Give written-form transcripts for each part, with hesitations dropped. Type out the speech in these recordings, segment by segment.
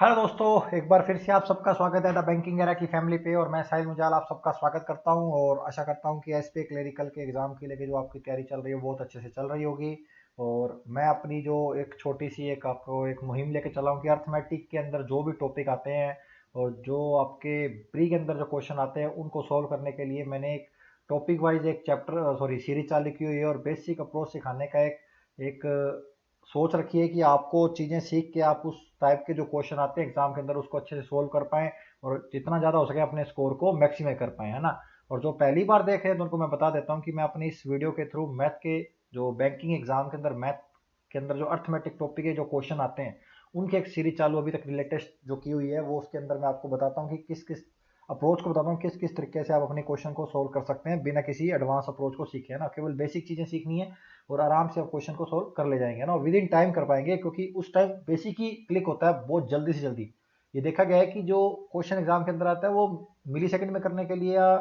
Hello दोस्तों, एक बार फिर से आप सबका स्वागत है द बैंकिंग एरा की फैमिली पे। और मैं साहिल मुजाल आप सबका स्वागत करता हूं और आशा करता हूं कि एसपीए क्लरिकल के एग्ज़ाम के लेके जो आपकी तैयारी चल रही है वो बहुत अच्छे से चल रही होगी। और मैं अपनी जो एक छोटी सी एक आपको एक मुहिम लेके चला हूं कि अर्थमेटिक के अंदर जो भी टॉपिक आते हैं और जो आपके प्री के अंदर जो क्वेश्चन आते हैं उनको सॉल्व करने के लिए मैंने एक टॉपिक वाइज एक चैप्टर सॉरी सीरीज चालू की हुई है। और बेसिक अप्रोच सिखाने का एक एक सोच रखी है कि आपको चीज़ें सीख के आप उस टाइप के जो क्वेश्चन आते हैं एग्जाम के अंदर उसको अच्छे से सोल्व कर पाएँ और जितना ज़्यादा हो सके अपने स्कोर को मैक्सिमाइज कर पाएँ, है ना। और जो पहली बार देख रहे हैं तो उनको मैं बता देता हूँ कि मैं अपनी इस वीडियो के थ्रू मैथ के जो बैंकिंग एग्जाम के अंदर मैथ के अंदर जो अर्थमेटिक टॉपिक के जो क्वेश्चन आते हैं उनकी एक सीरीज चालू अभी तक लेटेस्ट जो की हुई है वो उसके अंदर मैं आपको बताता हूँ कि किस किस अप्रोच को बताता हूँ किस किस तरीके से आप अपने क्वेश्चन को सोल्व कर सकते हैं बिना किसी एडवांस अप्रोच को सीखे, है ना। केवल बेसिक चीज़ें सीखनी है और आराम से आप क्वेश्चन को सोल्व कर ले जाएंगे ना, विद इन टाइम कर पाएंगे क्योंकि उस टाइम बेसिक ही क्लिक होता है बहुत जल्दी से जल्दी। ये देखा गया है कि जो क्वेश्चन एग्जाम के अंदर आता है वो मिली सेकंड में करने के लिए या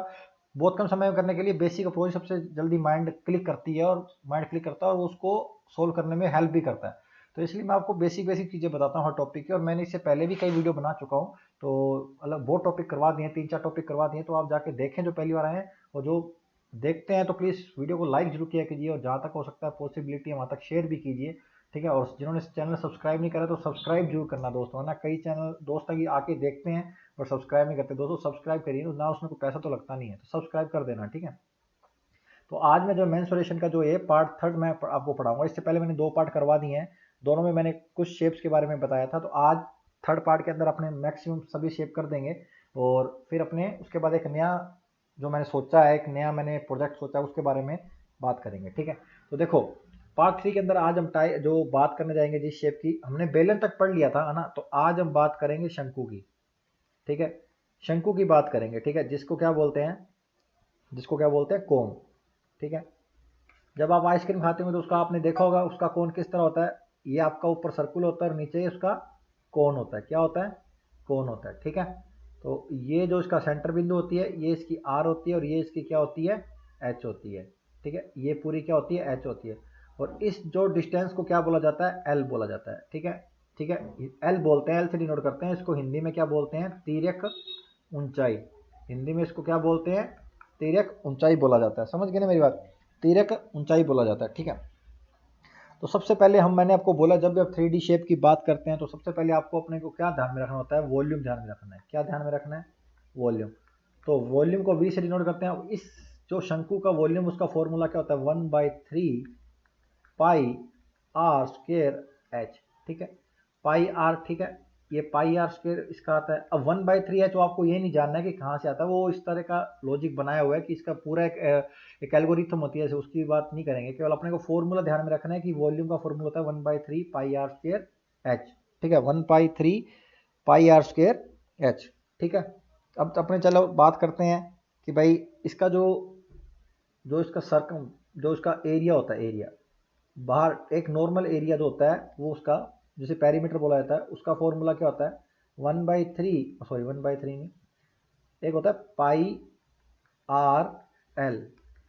बहुत कम समय में करने के लिए बेसिक अप्रोच सबसे जल्दी माइंड क्लिक करती है और माइंड क्लिक करता है और वो उसको सोल्व करने में हेल्प भी करता है। तो इसलिए मैं आपको बेसिक बेसिक चीज़ें बताता हूँ हर टॉपिक की। और मैंने इससे पहले भी कई वीडियो बना चुका हूँ, तो अलग बहुत टॉपिक करवा दिए, 3-4 टॉपिक करवा दिए, तो आप जाके देखें जो पहली बार आए हैं। और जो देखते हैं तो प्लीज़ वीडियो को लाइक जरूर किया कीजिए और जहाँ तक हो सकता है पॉसिबिलिटी है वहाँ तक शेयर भी कीजिए, ठीक है। और जिन्होंने चैनल सब्सक्राइब नहीं करा तो सब्सक्राइब जरूर करना दोस्तों, है ना। कई चैनल दोस्त आगे आके देखते हैं और सब्सक्राइब नहीं करते। दोस्तों सब्सक्राइब करिए ना, उसमें कोई पैसा तो लगता नहीं है, तो सब्सक्राइब कर देना, ठीक है। तो आज मैं जो मेंसुरेशन का जो ये पार्ट थर्ड मैं आपको पढ़ाऊंगा। इससे पहले मैंने 2 पार्ट करवा दिए हैं, दोनों में मैंने कुछ शेप्स के बारे में बताया था। तो आज थर्ड पार्ट के अंदर अपने मैक्सिमम सभी शेप कर देंगे और फिर अपने उसके बाद एक नया जो मैंने सोचा है, एक नया मैंने प्रोजेक्ट सोचा है उसके बारे में बात करेंगे, ठीक है। तो देखो पार्ट 3 के अंदर आज हम जो बात करने जाएंगे जिस शेप की, हमने बेलन तक पढ़ लिया था, है ना। तो आज हम बात करेंगे शंकु की, ठीक है। शंकु की बात करेंगे, ठीक है, जिसको क्या बोलते हैं कोन, ठीक है। जब आप आइसक्रीम खाते हो तो उसका आपने देखा होगा उसका कोन किस तरह होता है। ये आपका ऊपर सर्कुल होता है और नीचे उसका कोन होता है। क्या होता है? कोन होता है, ठीक है। तो ये जो इसका सेंटर बिंदु होती है ये इसकी आर होती है और ये इसकी क्या होती है? एच होती है, ठीक है। ये पूरी क्या होती है? एच होती है। और इस जो डिस्टेंस को क्या बोला जाता है? एल बोला जाता है, ठीक है। ठीक है, एल बोलते हैं, एल से डिनोट करते हैं इसको। हिंदी में क्या बोलते हैं? तिर्यक ऊंचाई। हिंदी में इसको क्या बोलते हैं? तिर्यक ऊंचाई बोला जाता है। समझ गए ना मेरी बात? तिर्यक ऊंचाई बोला जाता है, ठीक है। तो सबसे पहले मैंने आपको बोला जब भी आप 3D शेप की बात करते हैं तो सबसे पहले आपको अपने को क्या ध्यान में रखना होता है? वॉल्यूम ध्यान में रखना है। क्या ध्यान में रखना है? वॉल्यूम। तो वॉल्यूम को वी से डिनोट करते हैं। इस जो शंकु का वॉल्यूम उसका फॉर्मूला क्या होता है? 1/3 पाई आर स्क्वेयर एच, ठीक है। पाई आर, ठीक है। ये पाई आर स्क्वेयर इसका आता है। अब 1/3 एच, वो आपको ये नहीं जानना है कि कहाँ से आता है, वो इस तरह का लॉजिक बनाया हुआ है कि इसका पूरा एक एल्गोरिथम होती है, उसकी बात नहीं करेंगे। केवल अपने को फॉर्मूला ध्यान में रखना है कि वॉल्यूम का फॉर्मूला होता है 1/3 पाई आर स्क्वेयर एच, ठीक है। 1/3 पाई आर स्क्वेयर एच, ठीक है। अब अपने चलो बात करते हैं कि भाई इसका जो जो इसका सर्कम जो इसका एरिया होता है, एरिया बाहर एक नॉर्मल एरिया जो होता है वो उसका जिसे पेरीमीटर बोला जाता है उसका फॉर्मूला क्या होता है? 1/3, सॉरी 1/3 नहीं, एक होता है पाई आर एल,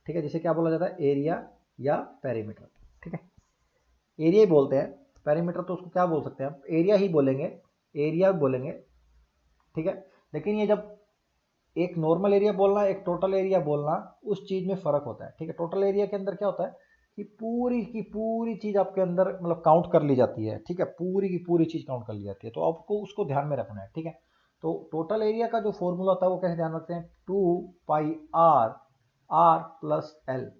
ठीक है, जिसे क्या बोला जाता है? एरिया या पेरीमीटर, ठीक है। एरिया ही बोलते हैं, पेरीमीटर तो उसको क्या बोल सकते हैं? आप एरिया ही बोलेंगे, एरिया बोलेंगे, ठीक है। लेकिन ये जब एक नॉर्मल एरिया बोलना एक टोटल एरिया बोलना उस चीज में फर्क होता है, ठीक है। टोटल एरिया के अंदर क्या होता है कि पूरी की पूरी चीज आपके अंदर मतलब काउंट कर ली जाती है, ठीक है। पूरी की पूरी चीज काउंट कर ली जाती है, तो आपको उसको ध्यान में रखना है, ठीक है। तो टोटल एरिया का जो फॉर्मूला होता है वो कैसे ध्यान रखते हैं? 2 pi r r plus l,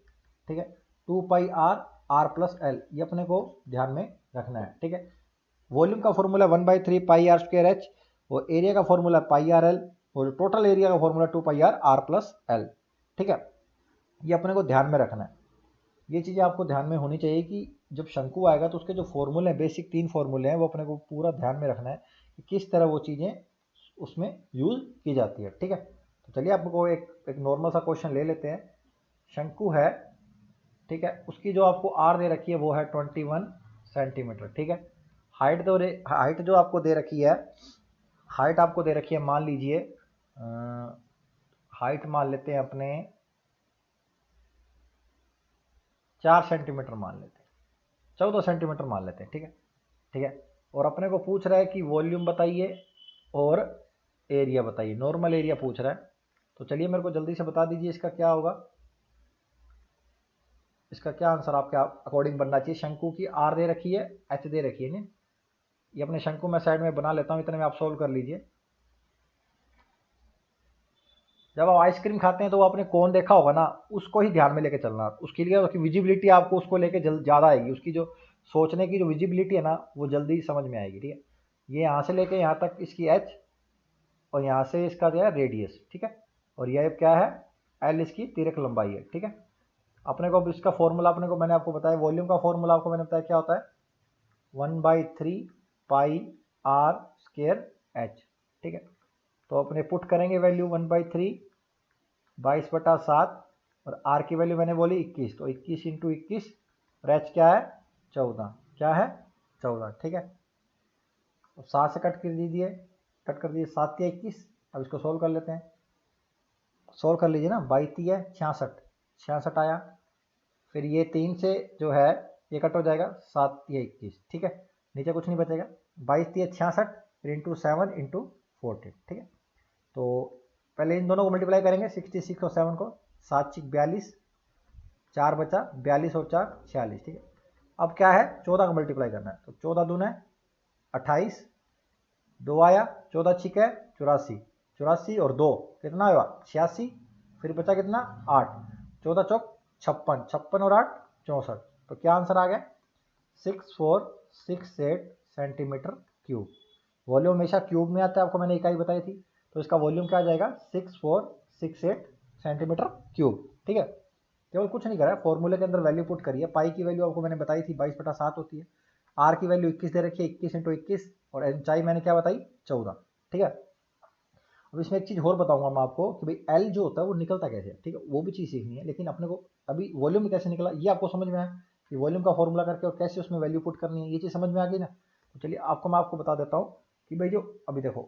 ठीक है। 2 pi r r plus L, ये अपने को ध्यान में रखना है, ठीक है। वॉल्यूम का formula 1/3 pi r square h और एरिया का फॉर्मूला पाई आर एल और टोटल एरिया का formula 2 pi r r plus l, ठीक है। ये अपने को ध्यान में रखना है। ये चीज़ें आपको ध्यान में होनी चाहिए कि जब शंकु आएगा तो उसके जो फॉर्मूले हैं, बेसिक 3 फॉर्मूले हैं, वो अपने को पूरा ध्यान में रखना है कि किस तरह वो चीज़ें उसमें यूज की जाती है, ठीक है। तो चलिए आपको एक नॉर्मल सा क्वेश्चन ले लेते हैं। शंकु है, ठीक है, उसकी जो आपको आर दे रखी है वो है 21 सेंटीमीटर, ठीक है। हाइट जो आपको दे रखी है, हाइट आपको दे रखी है, मान लीजिए हाइट मान लेते हैं अपने 4 सेंटीमीटर मान लेते हैं, 14 सेंटीमीटर मान लेते हैं, ठीक है। ठीक है, और अपने को पूछ रहा है कि वॉल्यूम बताइए और एरिया बताइए, नॉर्मल एरिया पूछ रहा है। तो चलिए मेरे को जल्दी से बता दीजिए इसका क्या होगा, इसका क्या आंसर आपके अकॉर्डिंग बनना चाहिए। शंकु की आर दे रखी है, एच दे रखी है ना, ये अपने शंकु में साइड में बना लेता हूँ, इतने में आप सोल्व कर लीजिए। जब आप आइसक्रीम खाते हैं तो आपने कौन देखा होगा ना, उसको ही ध्यान में लेके चलना, उसके लिए उसकी विजिबिलिटी आपको उसको लेके ज़्यादा आएगी, उसकी जो सोचने की जो विजिबिलिटी है ना वो जल्दी समझ में आएगी। ठीक है, ये यहाँ से लेके यहाँ तक इसकी एच, और यहाँ से इसका जो है रेडियस, ठीक है, और यह क्या है, एल इसकी तिरक लंबाई है। ठीक है, अपने को इसका फॉर्मूला अपने को मैंने आपको बताया, वॉल्यूम का फॉर्मूला आपको मैंने बताया क्या होता है, 1/3 पाई आर स्केयर एच। ठीक है, तो अपने पुट करेंगे वैल्यू 1/3 22/7, और आर की वैल्यू मैंने बोली 21, तो 21 इंटू 21, और एच क्या है 14, क्या है 14। ठीक है, तो 7 से कट कर दीजिए, कट कर दीजिए, 7 या 21। अब इसको सोल्व कर लेते हैं, सोल्व कर लीजिए ना, 22 है 66, 66 आया। फिर ये 3 से जो है ये कट हो जाएगा, 7 या 21। ठीक है, नीचे कुछ नहीं बचेगा, 22 या 66, फिर इंटू 7 इंटू 14। ठीक है, तो पहले इन दोनों को मल्टीप्लाई करेंगे, 66 और 7 को, 7 6 42, 4 बचा 42 और 4 46। ठीक है, अब क्या है 14 का मल्टीप्लाई करना है, तो 14 दूना है 28, 2 आया, 14 छिक है 84, 84 और 2 कितना हुआ 86, फिर बचा कितना 8, 14 चौक 56, 56 और 8 64। तो क्या आंसर आ गया 6468 सेंटीमीटर क्यूब। वॉल्यूम हमेशा क्यूब में आता है, आपको मैंने इकाई बताई थी, तो इसका वॉल्यूम क्या आ जाएगा 6468 सेंटीमीटर क्यूब। ठीक है, केवल कुछ नहीं करा है, फॉर्मूले के अंदर वैल्यू पुट करिए। पाई की वैल्यू आपको मैंने बताई थी 22/7 होती है, आर की वैल्यू 21 दे रखी है, 21 इंटू 21, और ऊंचाई मैंने क्या बताई 14। ठीक है, अब इसमें एक चीज़ और बताऊंगा मैं आपको कि भाई एल जो होता है वो निकलता कैसे है। ठीक है, वो भी चीज़ सीखनी है, लेकिन अपने को अभी वॉल्यूम कैसे निकला ये आपको समझ में आया कि वॉल्यूम का फॉर्मूला करके और कैसे उसमें वैल्यू पुट करनी है, ये चीज़ समझ में आ गई ना। तो चलिए मैं आपको बता देता हूँ कि भाई जो अभी देखो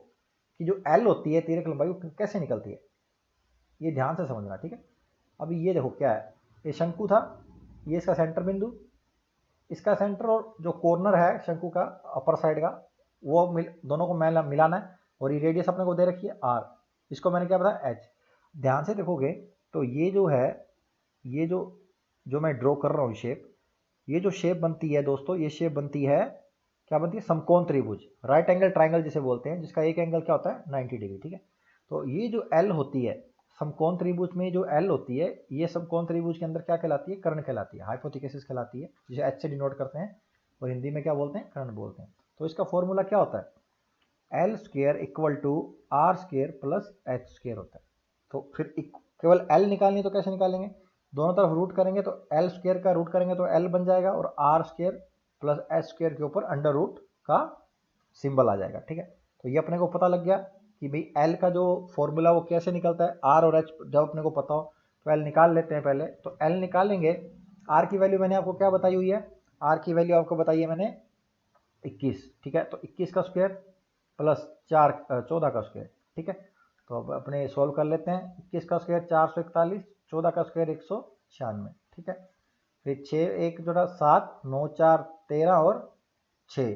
कि जो एल होती है तिरक लंबाई वो कैसे निकलती है, ये ध्यान से समझना। ठीक है, अभी ये देखो क्या है, ये शंकु था, ये इसका सेंटर बिंदु, इसका सेंटर और जो कॉर्नर है शंकु का अपर साइड का वो दोनों को मिलाना है, और ये रेडियस अपने को दे रखी है आर, इसको मैंने क्या बताया एच। ध्यान से देखोगे तो ये जो है, ये जो मैं ड्रॉ कर रहा हूँ शेप, ये जो शेप बनती है दोस्तों, ये शेप बनती है, क्या बनती है समकोण त्रिभुज, राइट एंगल ट्राइंगल जिसे बोलते हैं, जिसका एक एंगल क्या होता है 90 डिग्री। ठीक है, तो ये जो एल होती है समकोण त्रिभुज में, जो एल होती है ये समकोण त्रिभुज के अंदर क्या कहलाती है, कर्ण कहलाती है, हाइपोथेसिस कहलाती है, जिसे एच से डिनोट करते हैं, और हिंदी में क्या बोलते हैं कर्ण बोलते हैं। तो इसका फॉर्मूला क्या होता है, l square equal to r square plus h square होता है। तो फिर केवल एल निकालनी है तो कैसे निकालेंगे, दोनों तरफ रूट करेंगे, तो एल स्क्वेयर का रूट करेंगे तो एल बन जाएगा, और r square plus h square के ऊपर अंडर रूट का सिंबल आ जाएगा। ठीक है, तो ये अपने को पता लग गया कि भाई एल का जो फॉर्मूला वो कैसे निकलता है, आर और एच जब अपने को पता हो तो एल निकाल लेते हैं पहले। तो एल निकालेंगे, आर की वैल्यू मैंने आपको क्या बताई हुई है, आर की वैल्यू आपको बताई है मैंने 21। ठीक है, तो 21 का स्क्वायर प्लस 14 का स्क्वायर। ठीक है, तो अब अपने सोल्व कर लेते हैं, 21 का स्क्वायर 441, 14 का स्क्वायर 196। ठीक है, फिर 6 1 जोड़ा 7, 9 4 13 और 6,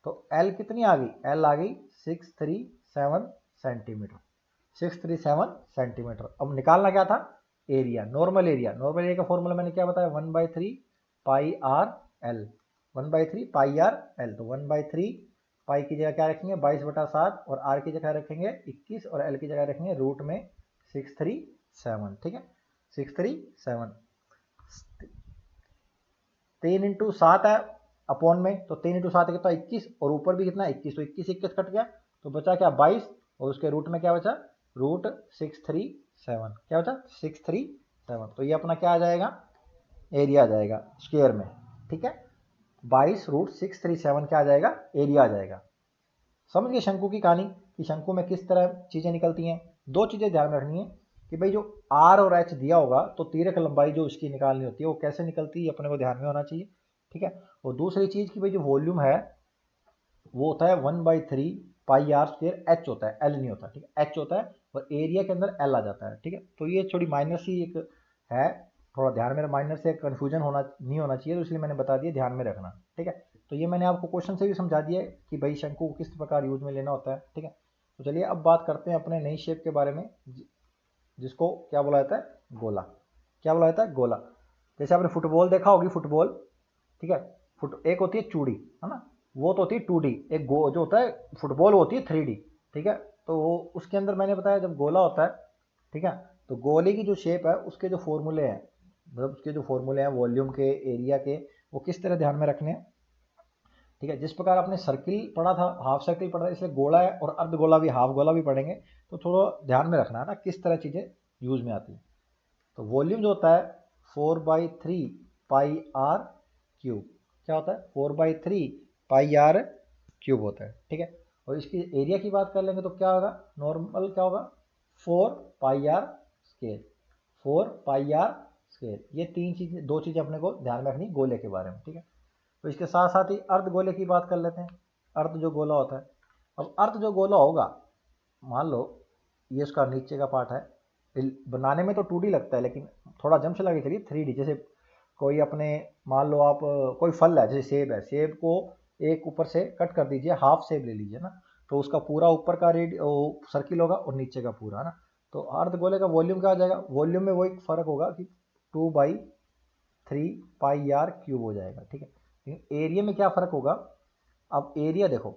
तो एल कितनी आ गई, एल आ गई 637 सेंटीमीटर, 637 सेंटीमीटर। अब निकालना क्या था, area, normal area. Normal area का फॉर्मूला मैंने क्या बताया 1/3 pi r L, 1/3 pi r L. तो 1/3 पाई की जगह क्या रखेंगे 22/7, और आर की जगह रखेंगे 21, और एल की जगह रखेंगे रूट में 637। ठीक है, 637, 3 इंटू 7 है अपॉन में, तो 3 इंटू 7 कितना 21, और ऊपर भी कितना 21, तो 21 21 कट गया, तो बचा क्या 22, और उसके रूट में क्या बचा रूट 637, क्या बचा 637। तो ये अपना क्या आ जाएगा, एरिया आ जाएगा स्क्वायर में। ठीक है, 22 √637 क्या आ जाएगा, एरिया आ जाएगा। समझ गए शंकु की कहानी कि शंकु में किस तरह चीज़ें निकलती हैं। दो चीज़ें ध्यान रखनी है कि भाई जो आर और एच दिया होगा तो तिरक लंबाई जो उसकी निकालनी होती है वो कैसे निकलती है, अपने को ध्यान में होना चाहिए। ठीक है, और दूसरी चीज़ कि भाई जो वॉल्यूम है वो होता है 1/3 पाई आर स्क्वायर, एच होता है एल नहीं होता। ठीक है, एच होता है, और एरिया के अंदर एल आ जाता है। ठीक है, तो ये थोड़ी माइनर सी एक है, थोड़ा ध्यान में, माइनर से कन्फ्यूजन होना नहीं होना चाहिए, तो इसलिए मैंने बता दिया ध्यान में रखना। ठीक है, तो ये मैंने आपको क्वेश्चन से भी समझा दिया है कि भाई शंकु को किस प्रकार यूज में लेना होता है, ठीक है। तो चलिए अब बात करते हैं अपने नई शेप के बारे में, जिसको क्या बोला जाता है, गोला। क्या बोला जाता है, गोला। जैसे आपने फुटबॉल देखा होगी, फुटबॉल, ठीक है। एक होती है चूड़ी, है ना, वो तो होती है 2D। एक जो होता है फुटबॉल होती है 3D, ठीक है। तो वो उसके अंदर मैंने बताया जब गोला होता है, ठीक है, तो गोले की जो शेप है उसके जो फॉर्मूले हैं, मतलब उसके जो फॉर्मूले हैं वॉल्यूम के, एरिया के, वो किस तरह ध्यान में रखने हैं, ठीक है। जिस प्रकार आपने सर्किल पढ़ा था, हाफ सर्किल पढ़ा था, इसलिए गोला है और अर्ध गोला भी, हाफ गोला भी पढ़ेंगे, तो थोड़ा ध्यान में रखना है ना किस तरह चीज़ें यूज में आती है। तो वॉल्यूम जो होता है 4/3 पाई आर क्यूब, क्या होता है, 4/3 पाई आर क्यूब होता है, ठीक है। और इसकी एरिया की बात कर लेंगे तो क्या होगा, नॉर्मल क्या होगा, 4 pi r square, 4 pi r square. ये तीन चीजें, दो चीजें अपने को ध्यान में रखनी गोले के बारे में, ठीक है। तो इसके साथ साथ ही अर्ध गोले की बात कर लेते हैं। अर्ध जो गोला होता है, अब अर्ध जो गोला होगा, मान लो ये उसका नीचे का पार्ट है, बनाने में तो 2D लगता है, लेकिन थोड़ा जम से लगे चलिए 3D। जैसे कोई अपने, मान लो आप कोई फल है, जैसे सेब है, सेब को एक ऊपर से कट कर दीजिए, हाफ सेब ले लीजिए ना, तो उसका पूरा ऊपर का सर्किल होगा और नीचे का पूरा, है ना। तो अर्ध गोले का वॉल्यूम क्या आ जाएगा, वॉल्यूम में वो एक फर्क होगा कि 2/3 पाई आर क्यूब हो जाएगा, ठीक है। लेकिन एरिया में क्या फर्क होगा, अब एरिया देखो,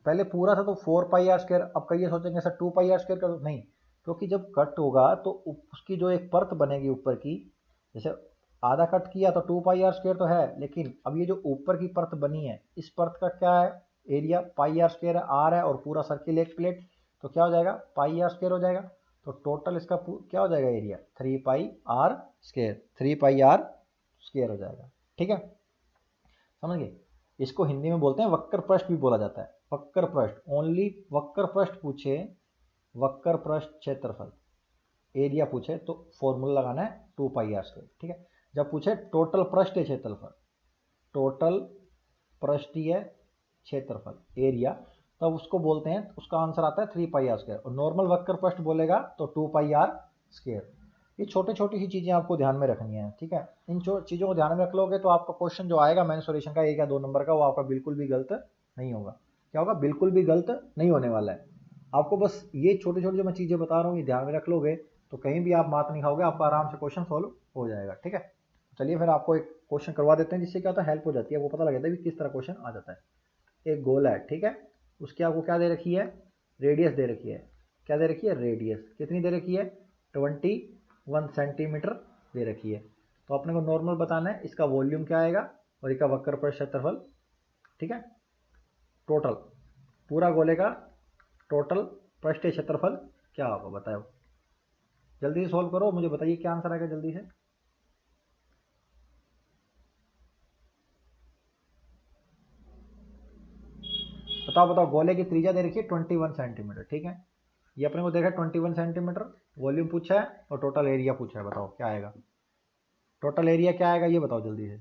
पहले पूरा था तो 4 पाई आर स्क्वायर, अब कई सोचेंगे सर 2 पाई आर स्क्वायर कर दो, नहीं, क्योंकि जब कट होगा तो उसकी जो एक परत बनेगी ऊपर की, जैसे आधा कट किया तो 2 पाई आर स्क्वायर तो है, लेकिन अब ये जो ऊपर की परत बनी है, इस परत का क्या है, एरिया पाई आर स्क्वायर है, आर है, और पूरा सर्किल एक प्लेट, तो क्या हो जाएगा, पाई आर स्क्वायर हो जाएगा। तो टोटल इसका क्या हो जाएगा area, 3 pi r square, 3 pi r square हो जाएगा, ठीक है, समझ गए। इसको हिंदी में बोलते हैं वक्र पृष्ठ भी बोला जाता है, वक्र पृष्ठ, ओनली वक्र पृष्ठ पूछे, वक्र पृष्ठ क्षेत्रफल, एरिया पूछे तो फॉर्मूला लगाना है 2 पाई आर स्क्वायर, ठीक है। जब पूछे टोटल पृष्ठीय क्षेत्रफल, टोटल पृष्ठीय क्षेत्रफल एरिया, तब उसको बोलते हैं, उसका आंसर आता है 3 पाई आर स्क्वायर। और नॉर्मल वक्र पृष्ठ बोलेगा तो 2 पाई आर स्क्वायर। ये छोटी छोटी सी चीज़ें आपको ध्यान में रखनी है, ठीक है। इन चीज़ों को ध्यान में रख लोगे तो आपका क्वेश्चन जो आएगा मेंसुरेशन का 1 या 2 नंबर का, वो आपका बिल्कुल भी गलत नहीं होगा। क्या होगा, बिल्कुल भी गलत नहीं होने वाला है। आपको बस ये छोटी छोटी जो मैं चीज़ें बता रहा हूँ, ये ध्यान में रख लोगे तो कहीं भी आप मात नहीं खाओगे, आपका आराम से क्वेश्चन सॉल्व हो जाएगा, ठीक है। चलिए फिर आपको एक क्वेश्चन करवा देते हैं, जिससे क्या होता है, हेल्प हो जाती है, वो पता लग जाता है कि किस तरह क्वेश्चन आ जाता है। एक गोल है, ठीक है, उसकी आपको क्या दे रखी है, रेडियस दे रखी है। क्या दे रखी है, रेडियस कितनी दे रखी है, 21 सेंटीमीटर दे रखी है। तो अपने को नॉर्मल बताना है इसका वॉल्यूम क्या आएगा और इसका वक्र पर क्षेत्रफल, ठीक है। टोटल पूरा गोले का टोटल पृष्ठीय क्षेत्रफल क्या होगा, बताओ, जल्दी से सॉल्व करो, मुझे बताइए क्या आंसर आएगा जल्दी से। बताओ बताओ, गोले की त्रिज्या दे रखी है 21 सेंटीमीटर, ठीक है। ये अपने को देखा 21 सेंटीमीटर, वॉल्यूम पूछा है और टोटल एरिया पूछा है, बताओ क्या आएगा, टोटल एरिया क्या आएगा ये बताओ जल्दी से।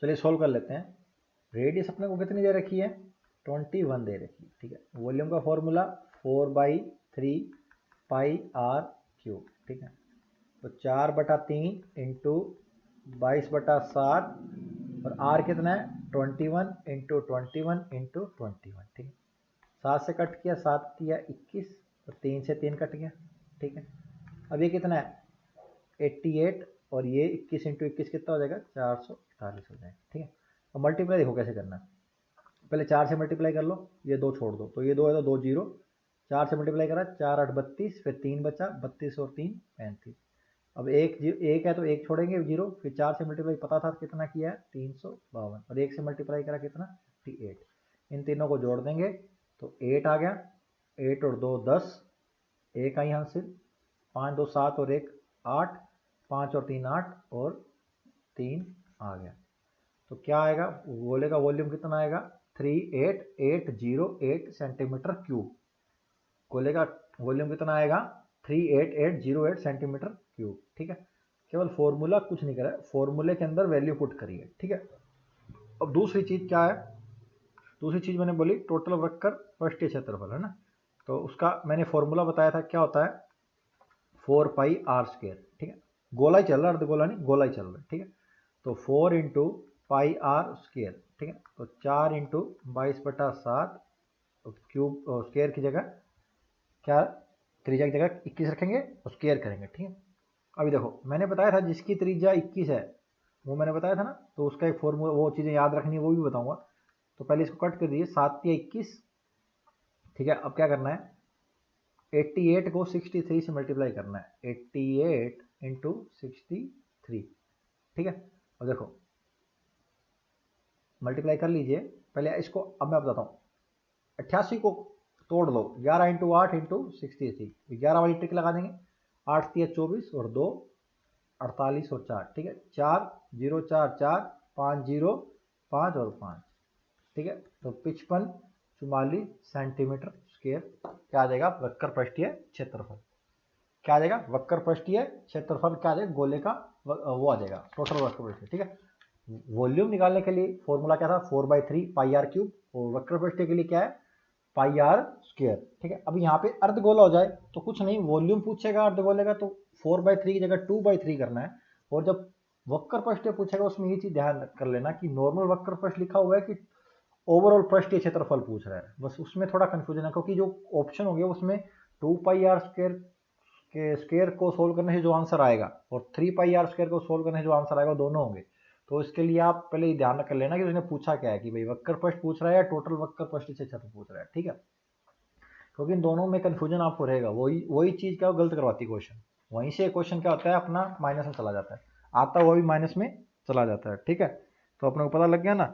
चलिए सोल्व कर लेते हैं। रेडियस अपने को कितनी दे रखी है, 21 दे रखी है, ठीक है। वॉल्यूम का फॉर्मूला 4/3 पाई आर क्यूब, ठीक है। तो 4/3 इंटू 22/7, और आर कितना है, 21 इंटू 21 इंटू 21, ठीक है। 7 से कट किया, 7 किया 21, और 3 से 3 कट गया, ठीक है। अब ये कितना है, 88, और ये 21 इंटू 21 कितना हो जाएगा, 448 हो जाएगा, ठीक है। अब मल्टीप्लाई देखो कैसे करना है, पहले 4 से मल्टीप्लाई कर लो, ये 2 छोड़ दो, तो ये 2 है तो 2 जीरो, 4 से मल्टीप्लाई करा, 4 8 32, फिर 3 बचा, 32 और 3 35। अब एक है तो एक छोड़ेंगे जीरो, फिर 4 से मल्टीप्लाई पता था कितना किया है, 352, और 1 से मल्टीप्लाई करा कितना, 58। इन तीनों को जोड़ देंगे तो 8 आ गया, 8 और 2 10, एक आई हासिल, 5 2 7 और 1 8, 5 और 3 8, और 3 आ गया। तो क्या आएगा, गोले का वॉल्यूम कितना आएगा 38808 सेंटीमीटर क्यूब। गोले का वॉल्यूम कितना आएगा 38808 सेंटीमीटर क्यूब। ठीक है, केवल फॉर्मूला कुछ नहीं करा है, फॉर्मूले के अंदर वैल्यू पुट करी है। ठीक है, अब दूसरी चीज क्या है, दूसरी चीज मैंने बोली टोटल वक्र पृष्ठीय क्षेत्रफल है ना, तो उसका मैंने फॉर्मूला बताया था, क्या होता है 4πr²। ठीक है, गोला ही चल रहा है, अर्धगोला नहीं, गोला ही चल रहा है। ठीक है, तो 4 इंटू पाई आर स्क्वेयर। ठीक है, तो 4 इंटू 22/7 क्यूब, स्क्वेयर की जगह क्या, त्रिज्या की जगह 21 रखेंगे और स्क्वेयर करेंगे। ठीक है, अभी देखो मैंने बताया था जिसकी त्रिज्या 21 है वो मैंने बताया था ना, तो उसका एक फॉर्मूला, वो चीज़ें याद रखनी है वो भी बताऊंगा। तो पहले इसको कट कर दीजिए, 7 या 21। ठीक है, अब क्या करना है, 88 को 63 से मल्टीप्लाई करना है, 88 इंटू 63। ठीक है, अब देखो मल्टीप्लाई कर लीजिए पहले इसको, अब मैं बताता हूँ 88 को तोड़ लो, 11 इंटू 8 इंटू 63, 11 वाली ट्रिक लगा देंगे, 8 3 24 और 2 48 और 4। ठीक है, 4 0 4 4 5 0 5 और 5। ठीक है, तो 55 44 सेंटीमीटर स्क्वायर क्या आ जाएगा, वक्र पृष्ठीय क्षेत्रफल। क्या आ जाएगा, वक्र पृष्ठीय क्षेत्रफल क्या आ जाएगा, गोले का वो आ जाएगा टोटल वक्र पृष्ठीय। ठीक है, वॉल्यूम निकालने के लिए फॉर्मूला क्या था 4/3 पाई आर क्यूब, और वक्र पृष्ठीय के लिए क्या है पाई आर स्क्वायर। ठीक है, अब यहाँ पे अर्धगोला हो जाए तो कुछ नहीं, वॉल्यूम पूछेगा अर्धगोले का तो 4/3 की जगह 2/3 करना है, और जब वक्र पृष्ठीय पूछेगा उसमें ये चीज ध्यान कर लेना कि नॉर्मल वक्र पृष्ठ लिखा हुआ है कि ओवरऑल पृष्ठीय क्षेत्रफल पूछ रहा है, बस उसमें थोड़ा कंफ्यूजन है, क्योंकि जो ऑप्शन होंगे उसमें 2πr² के स्क्वायर को सोल्व करने से जो आंसर आएगा और 3πr² को सोल्व करने से जो आंसर आएगा दोनों होंगे। तो इसके लिए आप पहले ये ध्यान कर लेना कि उसने पूछा क्या है, कि भाई वक्र पृष्ठ पूछ रहा है या टोटल वक्र पृष्ठीय क्षेत्रफल पूछ रहा है। ठीक है, क्योंकि इन दोनों में कंफ्यूजन आपको रहेगा, वही चीज क्या गलत करवाती है क्वेश्चन, वहीं से क्वेश्चन क्या होता है अपना माइनस में चला जाता है, आता हुआ भी माइनस में चला जाता है। ठीक है, तो अपने को पता लग गया ना।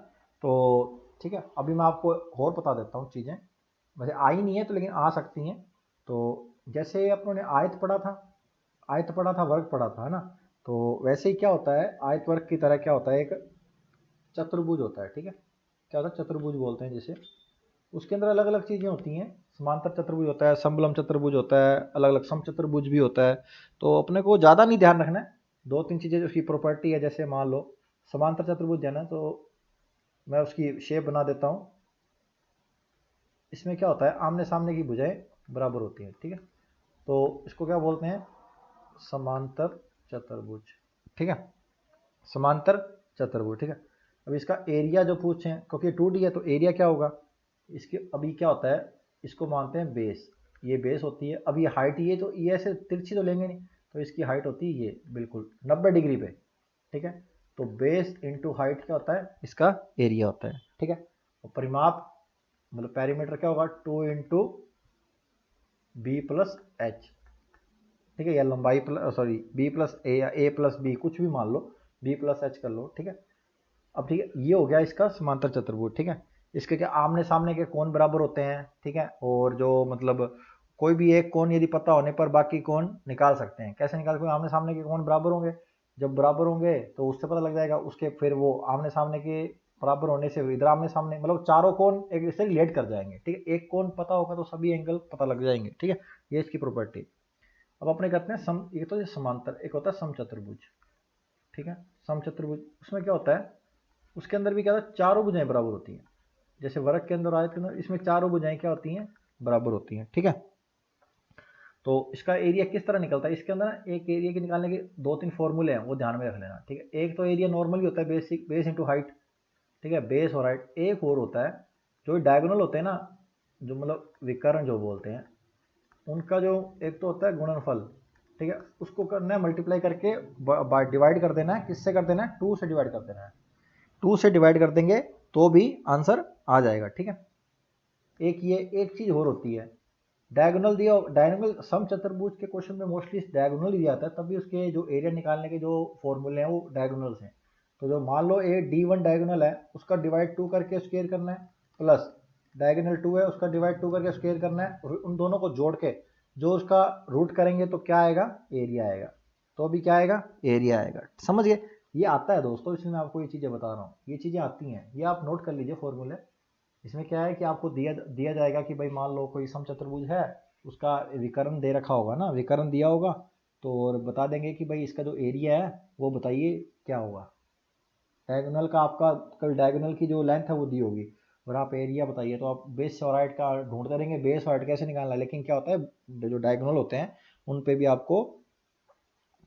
तो ठीक है, अभी मैं आपको और बता देता हूँ चीज़ें, वैसे आई नहीं है तो लेकिन आ सकती हैं। तो जैसे अपनों ने आयत पढ़ा था, आयत पढ़ा था, वर्ग पढ़ा था, है ना, तो वैसे ही क्या होता है आयत वर्ग की तरह क्या होता है, एक चतुर्भुज होता है। ठीक है, क्या होता है चतुर्भुज बोलते हैं जिसे, उसके अंदर अलग अलग चीज़ें होती हैं, समांतर चतुर्भुज होता है, समबलम चतुर्भुज होता है, अलग अलग समचतुर्भुज भी होता है। तो अपने को ज़्यादा नहीं ध्यान रखना है, दो तीन चीज़ें उसकी प्रॉपर्टी है, जैसे मान लो समांतर चतुर्भुज है ना, तो मैं उसकी शेप बना देता हूँ। इसमें क्या होता है आमने सामने की भुजाएं बराबर होती हैं। ठीक है, तो इसको क्या बोलते हैं समांतर चतुर्भुज। ठीक है, समांतर चतुर्भुज। ठीक है, अब इसका एरिया जो पूछे, क्योंकि 2D है तो एरिया क्या होगा इसके, अभी क्या होता है इसको मानते हैं बेस, ये बेस होती है। अब ये हाइट, ये तो ये ऐसे तिरछी तो लेंगे नहीं, तो इसकी हाइट होती है ये बिल्कुल 90 डिग्री पे। ठीक है, तो बेस इंटू हाइट क्या होता है इसका एरिया होता है। ठीक है, और परिमाप मतलब पेरीमीटर क्या होगा 2 इंटू बी प्लस एच। ठीक है, या लंबाई प्लस सॉरी बी प्लस ए या ए प्लस बी कुछ भी मान लो, बी प्लस एच कर लो। ठीक है, अब ठीक है ये हो गया इसका समांतर चतुर्भुज। ठीक है, इसके क्या आमने सामने के कोण बराबर होते हैं। ठीक है, और जो मतलब कोई भी एक कोण यदि पता होने पर बाकी कोण निकाल सकते हैं। कैसे निकाल सकते हैं, आमने सामने के कोण बराबर होंगे, जब बराबर होंगे तो उससे पता लग जाएगा, उसके फिर वो आमने सामने के बराबर होने से इधर आमने सामने मतलब चारों कोण एक दूसरे रिलेट कर जाएंगे। ठीक है, एक कोण पता होगा तो सभी एंगल पता लग जाएंगे। ठीक है, ये इसकी प्रॉपर्टी। अब अपने करते हैं सम, एक तो ये समांतर, एक होता है समचतुर्भुज। ठीक है, समचतुर्भुज उसमें क्या होता है, उसके अंदर भी क्या होता है चारों भुजाएं बराबर होती हैं, जैसे वर्ग के अंदर आयत के अंदर इसमें चारों भुजाएं क्या होती हैं बराबर होती हैं। ठीक है, तो इसका एरिया किस तरह निकलता है, इसके अंदर ना एक एरिया के निकालने के दो तीन फॉर्मूले हैं, वो ध्यान में रख लेना। ठीक है, एक तो एरिया नॉर्मली होता है बेसिक, बेस इंटू हाइट। ठीक है, बेस और हाइट। एक और होता है जो डायगोनल होते हैं ना, जो मतलब विकर्ण जो बोलते हैं, उनका जो एक तो होता है गुणनफल। ठीक है, उसको करना है मल्टीप्लाई करके डिवाइड कर देना है, किससे कर देना है 2 से डिवाइड कर देना है, 2 से डिवाइड कर देंगे तो भी आंसर आ जाएगा। ठीक है, एक ये एक चीज और होती है डायगोनल दिया, डायगोनल सम चतुर्भुज के क्वेश्चन में मोस्टली डायगोनल ही दिया जाता है, तभी उसके जो एरिया निकालने के जो फॉर्मूले हैं वो डायगोनल्स हैं। तो जो मान लो ए D1 डायगोनल है उसका डिवाइड 2 करके स्क्वायर करना है, प्लस डायगोनल 2 है उसका डिवाइड 2 करके स्क्वायर करना है, और उन दोनों को जोड़ के जो उसका रूट करेंगे तो क्या आएगा एरिया आएगा, तो भी क्या आएगा एरिया आएगा। समझ गए, ये आता है दोस्तों, इसलिए मैं आपको ये चीज़ें बता रहा हूँ, ये चीज़ें आती हैं, ये आप नोट कर लीजिए फॉर्मूले। इसमें क्या है कि आपको दिया दिया जाएगा कि भाई मान लो कोई समचतुर्भुज है, उसका विकर्ण दे रखा होगा ना, विकर्ण दिया होगा, तो और बता देंगे कि भाई इसका जो एरिया है वो बताइए क्या होगा। डायगोनल का आपका कल डायगोनल की जो लेंथ है वो दी होगी, और आप एरिया बताइए, तो आप बेस और हाइट का ढूंढते रहेंगे, बेस और हाइट कैसे निकालना है। लेकिन क्या होता है, जो डायगोनल होते हैं उन पे भी आपको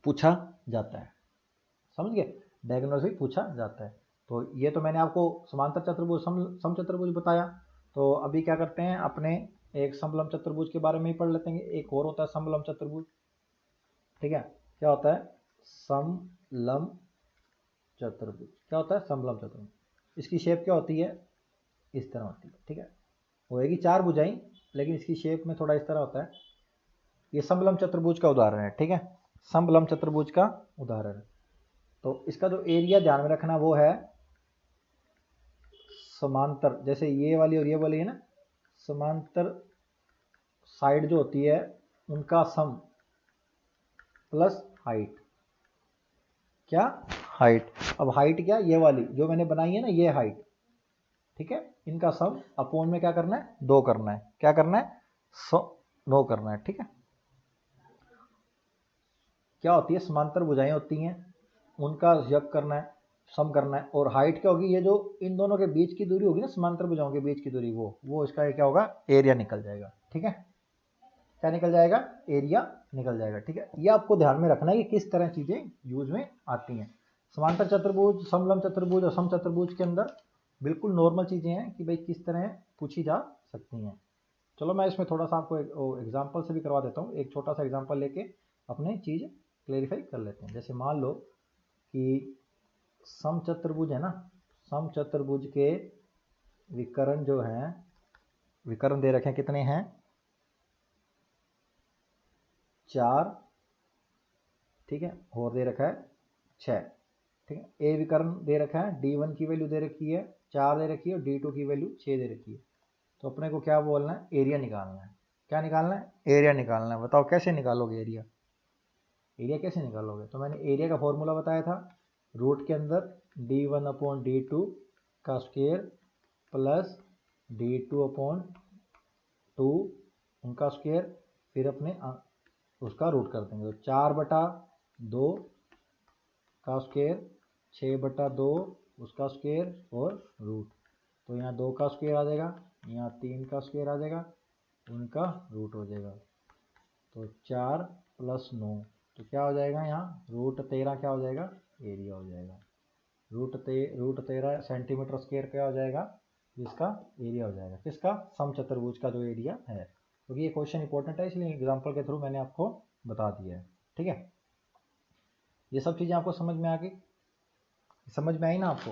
पूछा जाता है, समझ गए, डायगोनल से पूछा जाता है। तो ये तो मैंने आपको समांतर चतुर्भुज समचतुर्भुज बताया। तो अभी क्या करते हैं, अपने एक समलंब चतुर्भुज के बारे में ही पढ़ लेते हैं। एक और होता है समलंब चतुर्भुज, ठीक है। क्या होता है समलंब चतुर्भुज, क्या होता है समलंब चतुर्भुज। इसकी शेप क्या होती है, इस तरह होती है, ठीक है। होएगी चार भुजाएं, लेकिन इसकी शेप में थोड़ा इस तरह होता है। ये समलंब चतुर्भुज का उदाहरण है, ठीक है, समलंब चतुर्भुज का उदाहरण। तो इसका जो एरिया ध्यान में रखना वो है समांतर, जैसे ये वाली और ये वाली है ना, समांतर साइड जो होती है उनका सम प्लस हाइट, क्या हाइट। अब हाइट क्या, ये वाली जो मैंने बनाई है ना, ये हाइट, ठीक है, इनका सम अपोन में क्या करना है, दो करना है, क्या करना है, सो दो करना है, ठीक है। क्या होती है, समांतर भुजाएं होती हैं, उनका योग करना है, सम करना है। और हाइट क्या होगी, ये जो इन दोनों के बीच की दूरी होगी ना, समांतर भुजाओं के बीच की दूरी, वो इसका क्या होगा, एरिया निकल जाएगा, ठीक है। क्या निकल जाएगा, एरिया निकल जाएगा, ठीक है। ये आपको ध्यान में रखना है कि किस तरह चीजें यूज में आती हैं। समांतर चतुर्भुज, समलंब चतुर्भुज और समचतुर्भुज के अंदर बिल्कुल नॉर्मल चीजें हैं कि भाई किस तरह पूछी जा सकती हैं। चलो मैं इसमें थोड़ा सा आपको एग्जाम्पल से भी करवा देता हूँ, एक छोटा सा एग्जाम्पल लेके अपने चीज क्लेरिफाई कर लेते हैं। जैसे मान लो कि समचतुर्भुज है ना, समचतुर्भुज के विकर्ण जो हैं, विकर्ण दे रखे हैं, कितने हैं, चार, ठीक है, और दे रखा है छः, ठीक है। ए विकर्ण दे रखा है, D1 की वैल्यू दे रखी है चार दे रखी है, और D2 की वैल्यू 6 दे रखी है। तो अपने को क्या बोलना है, एरिया निकालना है। क्या निकालना है, एरिया निकालना है। बताओ कैसे निकालोगे एरिया, एरिया कैसे निकालोगे। तो मैंने एरिया का फॉर्मूला बताया था, रूट के अंदर D1 अपॉन D2 का स्क्वायर प्लस D2 अपॉन 2 उनका स्क्वायर, फिर अपने उसका रूट कर देंगे। तो 4/2 का स्क्वायर, 6/2 उसका स्क्वायर और रूट। तो यहाँ 2 का स्क्वायर आ जाएगा, यहाँ 3 का स्क्वायर आ जाएगा, उनका रूट हो जाएगा। तो 4 + 9, तो क्या हो जाएगा, यहाँ √13 क्या हो जाएगा, एरिया हो जाएगा। √13 सेंटीमीटर स्क्वायर क्या हो जाएगा, जिसका एरिया हो जाएगा, किसका, समचतुर्भुज का जो एरिया है। क्योंकि ये क्वेश्चन इंपॉर्टेंट है, इसलिए एग्जांपल के थ्रू मैंने आपको बता दिया है, ठीक है। ये सब चीज़ें आपको समझ में आ गई, समझ में आई ना आपको।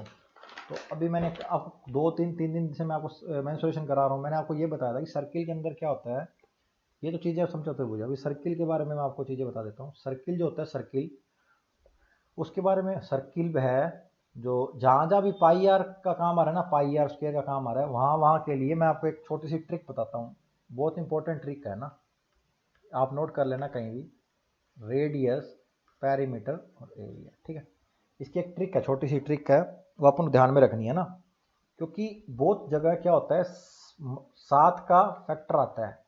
तो अभी मैंने आप तीन दिन से मैं आपको मैंने सोल्यूशन करा रहा हूँ। मैंने आपको ये बताया था कि सर्किल के अंदर क्या होता है, ये तो चीज़ें आप समझते हुए। अभी सर्किल के बारे में मैं आपको चीज़ें बता देता हूँ। सर्किल जो होता है, सर्किल, उसके बारे में, सर्किल है जो जहाँ जहाँ भी पाई आर का काम आ रहा है ना, पाई आर स्क्वायर का काम आ रहा है, वहाँ वहाँ के लिए मैं आपको एक छोटी सी ट्रिक बताता हूँ। बहुत इंपॉर्टेंट ट्रिक है ना, आप नोट कर लेना कहीं भी, रेडियस, पेरीमीटर और एरिया, ठीक है। इसकी एक ट्रिक है, छोटी सी ट्रिक है, वो अपन को ध्यान में रखनी है ना। क्योंकि बहुत जगह क्या होता है, 7 का फैक्टर आता है।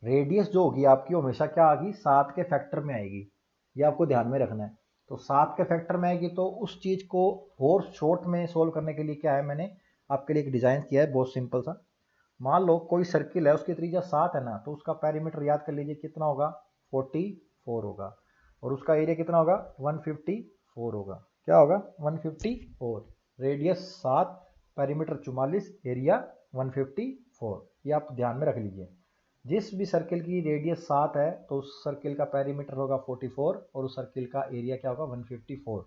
रेडियस जो होगी आपकी हमेशा क्या आएगी, 7 के फैक्टर में आएगी, ये आपको ध्यान में रखना है। तो 7 के फैक्टर में आएगी, तो उस चीज़ को और शॉर्ट में सोल्व करने के लिए क्या है, मैंने आपके लिए एक डिज़ाइन किया है बहुत सिंपल सा। मान लो कोई सर्किल है, उसकी त्रिज्या 7 है ना, तो उसका पेरीमीटर याद कर लीजिए कितना होगा, 44 होगा, और उसका एरिया कितना होगा, 154 होगा। क्या होगा, 154। Radius 7, perimeter 44, area 154। ये आप ध्यान में रख लीजिए। जिस भी सर्किल की रेडियस 7 है, तो उस सर्किल का पेरीमीटर होगा 44, और उस सर्किल का एरिया क्या होगा, 154,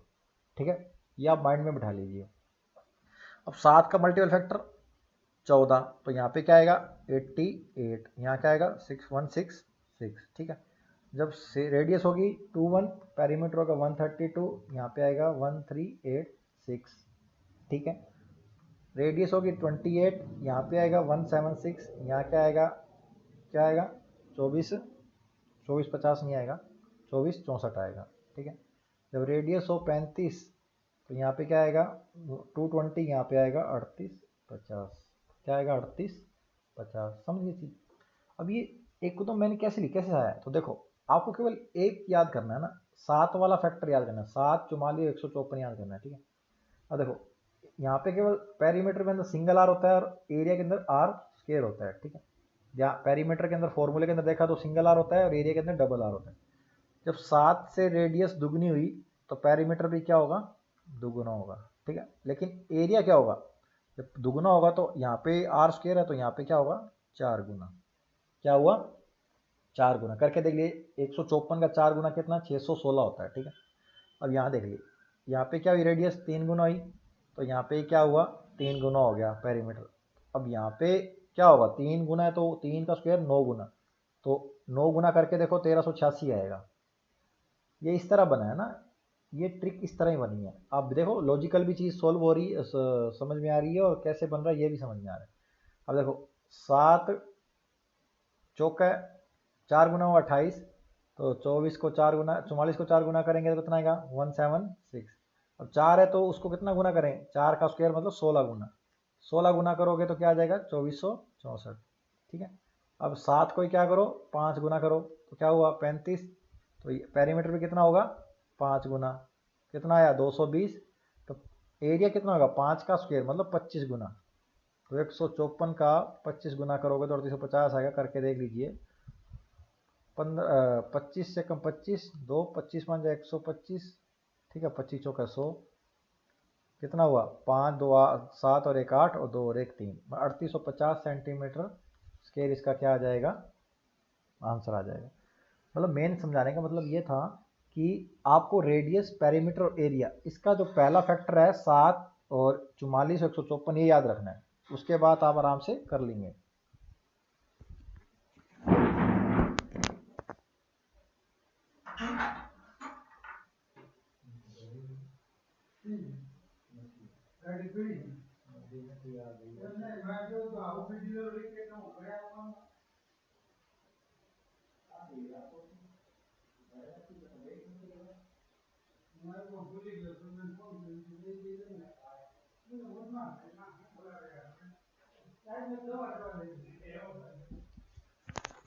ठीक है। ये आप माइंड में बिठा लीजिए। अब 7 का मल्टीपल फैक्टर 14, तो यहाँ पे क्या आएगा, 88, यहाँ क्या आएगा, 6166, ठीक है। जब से रेडियस होगी 21, पेरीमीटर होगा 132, यहाँ पे आएगा 1386, ठीक है। रेडियस होगी 28, यहाँ पे आएगा 176, यहाँ क्या आएगा, क्या आएगा, 24, 2450 नहीं आएगा, 2464 आएगा, ठीक है। जब रेडियस हो 35 तो यहाँ पे क्या आएगा 220, यहाँ पे आएगा 38 50, क्या आएगा 38 50, समझ गए चीज। अब ये एक को तो मैंने कैसे आया, तो देखो आपको केवल एक याद करना है ना, 7 वाला फैक्टर याद करना है, 7 44 154 याद करना है, ठीक है। अब देखो यहाँ पे केवल पेरीमीटर के अंदर सिंगल आर होता है और एरिया के अंदर आर स्क्वायर होता है, ठीक है। या पेरीमीटर के अंदर फॉर्मूले के अंदर देखा तो सिंगल आर होता है और एरिया के अंदर डबल आर होता है। जब 7 से रेडियस दुगनी हुई तो पेरीमीटर भी क्या होगा, दुगुना होगा, ठीक है। लेकिन एरिया क्या होगा, जब दुगुना होगा तो यहाँ पे आर स्क्वायर है तो यहाँ पे क्या होगा 4 गुना, क्या हुआ 4 गुना। करके देख लिए 154 का 4 गुना कितना 616 होता है, ठीक है। अब यहाँ देख लिए यहाँ पे क्या हुई, रेडियस 3 गुना हुई तो यहाँ पे क्या हुआ 3 गुना हो गया पेरीमीटर। अब यहाँ पे क्या होगा 3 गुना है तो 3 का स्क्वायर 9 गुना, तो 9 गुना करके देखो 1386 आएगा। ये इस तरह बना है ना, ये ट्रिक इस तरह ही बनी है। आप देखो लॉजिकल भी चीज़ सोल्व हो रही है, समझ में आ रही है, और कैसे बन रहा है ये भी समझ में आ रहा है। अब देखो 7 चौका 4 गुना हुआ 28, तो 24 को 4 गुना 44 को 4 गुना करेंगे तो कितना आएगा 176। अब 4 है तो उसको कितना गुना करें, 4 का स्क्वायर मतलब 16 गुना, 16 गुना करोगे तो क्या आ जाएगा 2464, ठीक है। अब 7 को ही क्या करो 5 गुना करो तो क्या हुआ 35, तो पेरीमीटर भी कितना होगा 5 गुना, कितना आया 220। तो एरिया कितना होगा 5 का स्क्वायर मतलब 25 गुना, तो 154 का 25 गुना करोगे तो 3850 आएगा। करके देख लीजिए 25 से कम 25 दो 25 5 125, ठीक है। 25 चौका 100, कितना हुआ 5 2 7 और 1 8 और 2 और 1 3, 3850 सेंटीमीटर स्क्वायर इसका क्या आ जाएगा, आंसर आ जाएगा। मतलब मेन समझाने का मतलब ये था कि आपको रेडियस पेरीमीटर और एरिया इसका जो पहला फैक्टर है 7 और 44 154 ये याद रखना है, उसके बाद आप आराम से कर लेंगे।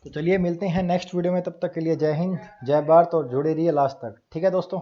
तो चलिए मिलते हैं नेक्स्ट वीडियो में, तब तक के लिए जय हिंद जय भारत और जुड़े रहिए लास्ट तक, ठीक है दोस्तों।